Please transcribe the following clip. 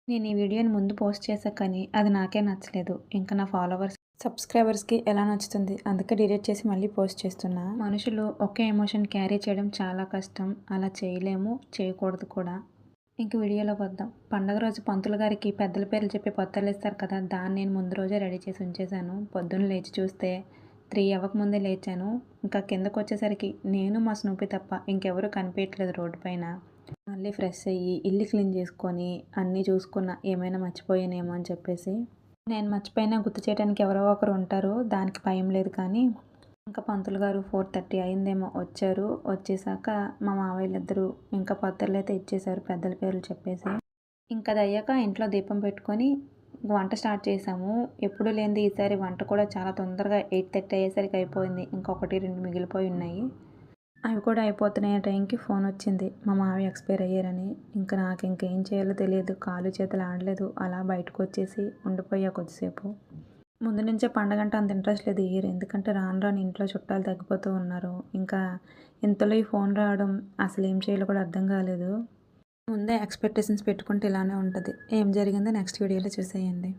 నేను ఈ వీడియోని ముందు పోస్ట్ చేశా కానీ అది నాకే నచ్చలేదు. ఇంకా నా సబ్స్క్రైబర్స్‌కి ఎలా నచ్చుతుంది? అందుకే డిలీట్ చేసి మళ్ళీ పోస్ట్ చేస్తున్నా. మనుషులు ఒకే ఎమోషన్ క్యారీ చేయడం చాలా కష్టం. అలా చేయలేము, చేయకూడదు కూడా. ఇంక వీడియోలోకి వద్దాం. పండగ రోజు పంతులు గారికి పెద్దల పేర్లు చెప్పి పొత్తలిస్తారు కదా! దాన్ని నేను ముందు రోజే రెడీ చేసి ఉంచేశాను. పొద్దున్న లేచి చూస్తే 3 అవ్వకముందే లేచాను. ఇంకా కిందకొచ్చేసరికి నేను మా స్నూపీ తప్ప ఇంకెవరు కనిపియట్లేదు రోడ్డు పైన. మళ్ళీ ఫ్రెష్ అయ్యి, ఇల్లు క్లీన్ చేసుకొని అన్నీ చూసుకున్నా ఏమైనా మర్చిపోయానేమో అని చెప్పేసి. నేను మర్చిపోయినా గుర్తు చేయడానికి ఎవరో ఒకరు ఉంటారు. దానికి భయం లేదు కానీ, ఇంకా పంతులు గారు 4:30 అయిందేమో వచ్చారు. వచ్చేసాక మా మావయ్యలిద్దరూ ఇంకా పత్రికలైతే ఇచ్చేశారు పెద్దల పేర్లు చెప్పేసి. ఇంకా అదయ్యాక ఇంట్లో దీపం పెట్టుకొని వంట స్టార్ట్ చేశాము. ఎప్పుడు లేనిది ఈసారి వంట కూడా చాలా తొందరగా 8:30 అయ్యేసరికి అయిపోయింది. ఇంకా 1, 2 మిగిలిపోయి ఉన్నాయి. అవి కూడా అయిపోతున్నాయి టైంకి ఫోనొచ్చింది. మా మావయ్య ఎక్స్‌పైర్ అయ్యారని. ఇంక నాకింకేం చేయాలో తెలియదు. కాళ్ళు చేతులు ఆడలేదు. అలా బయటకొచ్చేసి ఉండిపోయా కొద్దిసేపు. ముందు నుంచే పండగంటే అంత ఇంట్రెస్ట్ లేదు ఈ ఇయర్. ఎందుకంటే రాను రాను ఇంట్లో చుట్టాలు తగ్గిపోతూ ఉన్నారు. ఇంకా ఇంతలో ఈ ఫోన్ రావడం అసలేం చేయాలో కూడా అర్థం కాలేదు. ముందే ఎక్స్‌పెక్టేషన్స్ పెట్టుకుంటే ఇలానే ఉంటది. ఏం జరిగిందో నెక్స్ట్ వీడియోలో చూసేయండి.